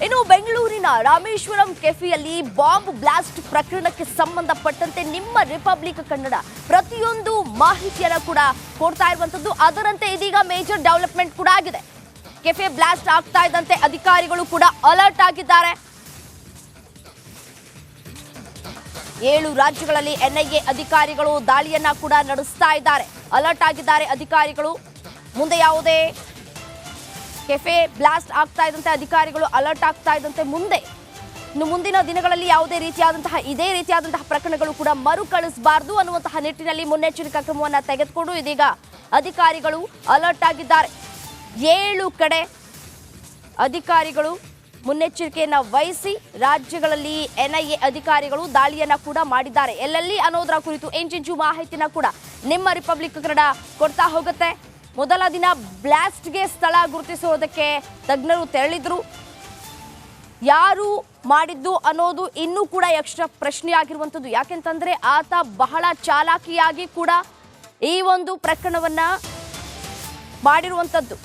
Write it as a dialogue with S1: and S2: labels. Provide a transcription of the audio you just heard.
S1: ಇನ್ನು ಬೆಂಗಳೂರಿನ Rameswaram ಕೆಫೆಯಲ್ಲಿ bomb blast ಪ್ರಕರಣಕ್ಕೆ ಸಂಬಂಧಪಟ್ಟಂತೆ ನಿಮ್ಮ ರಿಪಬ್ಲಿಕ್ ಕನ್ನಡ ಪ್ರತಿಯೊಂದು ಮಾಹಿತಿಯನ್ನು ಕೂಡ ಕೊಡ್ತಾ ಇರುವಂತದ್ದು. ಅದರಂತೆ ಇದೀಗ ಮೇಜರ್ ಡೆವಲಪ್ಮೆಂಟ್ ಕೂಡ ಆಗಿದೆ. ಕೆಫೆ ಬ್ಲಾಸ್ಟ್ ಆಗ್ತಾ ಇದ್ದಂತೆ ಅಧಿಕಾರಿಗಳು ಕೂಡ ಅಲರ್ಟ್ ಆಗಿದ್ದಾರೆ. 7 ರಾಜ್ಯಗಳಲ್ಲಿ ಎನ್ಐಎ ಅಧಿಕಾರಿಗಳು ದಾಳಿಯನ್ನ ಕೂಡ ನಡೆಸ್ತಾ ಇದ್ದಾರೆ. ಅಲರ್ಟ್ ಆಗಿದ್ದಾರೆ ಅಧಿಕಾರಿಗಳು. ಮುಂದೆ ಯಾವುದೇ ಕೆಫೆ ಬ್ಲಾಸ್ಟ್ ಆಗ್ತಾ ಇದ್ದಂತೆ ಅಧಿಕಾರಿಗಳು ಅಲರ್ಟ್ ಆಗ್ತಾ ಇದ್ದಂತೆ ಮುಂದಿನ ದಿನಗಳಲ್ಲಿ ಯಾವುದೇ ರೀತಿಯಾದಂತಹ ಇದೇ ರೀತಿಯಾದಂತಹ ಪ್ರಕರಣಗಳು ಕೂಡ ಮರುಕಳಿಸಬಾರದು ಅನ್ನುವಂತಹ ನಿಟ್ಟಿನಲ್ಲಿ ಮುನ್ನೆಚ್ಚರಿಕಾ ಕ್ರಮವನ್ನು ತೆಗೆದುಕೊಂಡು ಇದೀಗ ಅಧಿಕಾರಿಗಳು ಅಲರ್ಟ್ ಆಗಿದ್ದಾರೆ. 7 ಕಡೆ ಅಧಿಕಾರಿಗಳು ಮುನ್ನೆಚ್ಚರಿಕೆಯನ್ನು ವಹಿಸಿ ರಾಜ್ಯಗಳಲ್ಲಿ ಎನ್ಐಎ ಅಧಿಕಾರಿಗಳು ದಾಳಿಯನ್ನ ಕೂಡ ಮಾಡಿದ್ದಾರೆ. ಎಲ್ಲೆಲ್ಲಿ ಅನ್ನೋದರ ಕುರಿತು ಇಂಚಿಂಚು ಮಾಹಿತಿನ ಕೂಡ ನಿಮ್ಮ ರಿಪಬ್ಲಿಕ್ ಕನ್ನಡ ಕೊಡ್ತಾ ಹೋಗುತ್ತೆ. ಮೊದಲ ದಿನ ಬ್ಲಾಸ್ಟ್ಗೆ ಸ್ಥಳ ಗುರುತಿಸೋದಕ್ಕೆ ತಜ್ಞರು ತೆರಳಿದ್ರು. ಯಾರು ಮಾಡಿದ್ದು ಅನ್ನೋದು ಇನ್ನೂ ಕೂಡ ಎಕ್ಸ್ಟ್ರಾ ಪ್ರಶ್ನೆಯಾಗಿರುವಂಥದ್ದು. ಯಾಕೆಂತಂದ್ರೆ ಆತ ಬಹಳ ಚಾಲಾಕಿಯಾಗಿ ಕೂಡ ಈ ಒಂದು ಪ್ರಕರಣವನ್ನ ಮಾಡಿರುವಂಥದ್ದು.